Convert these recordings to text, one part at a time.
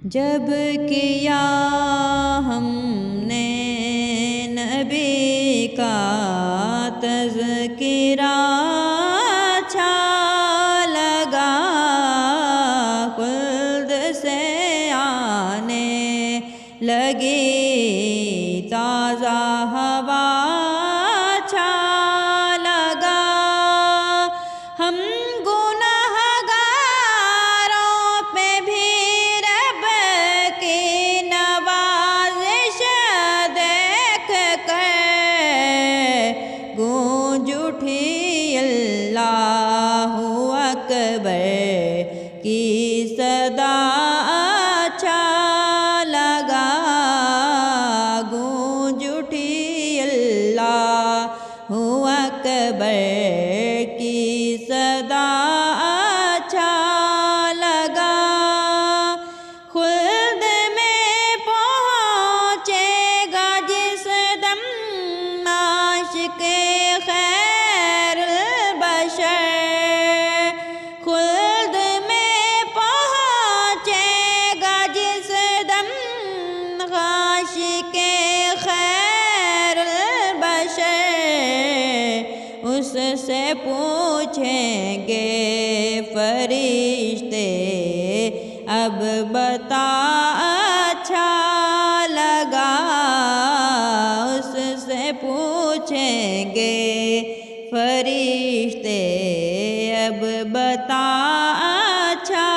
جب کیا ہم نے نبی کا تذکرہ اچھا لگا، خلد سے آنے لگی تازہ ہوا اچھا لگا، ہم گونج اٹھی اللہ اکبر کی صدا اچھا لگا، گونج اٹھی اللہ اکبر کی صدا اچھا لگا، خلد میں پہنچے گا جس دم عاشق خیر البشر، خلد میں پہنچے گا جس دم عاشق خیر البشر، اس سے پوچھیں گے فرشتے اب بتا اچھا لگا، اس سے پوچھیں گے فرشتے اب بتا اچھا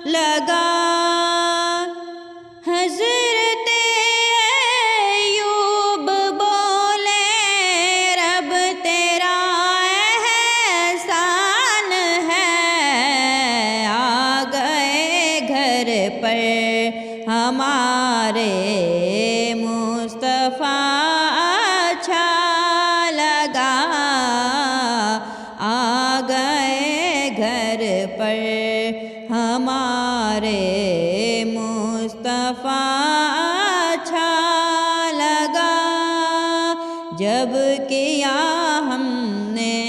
لگا، حضرت ایوب بولے رب تیرا احسان ہے، آ گئے گھر پر ہمارے مصطفیٰ اچھا لگا، آ گئے گھر پر ہمارے مصطفیٰ اچھا لگا، جب کیا ہم نے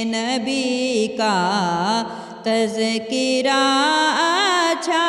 نبی کا تذکرہ اچھا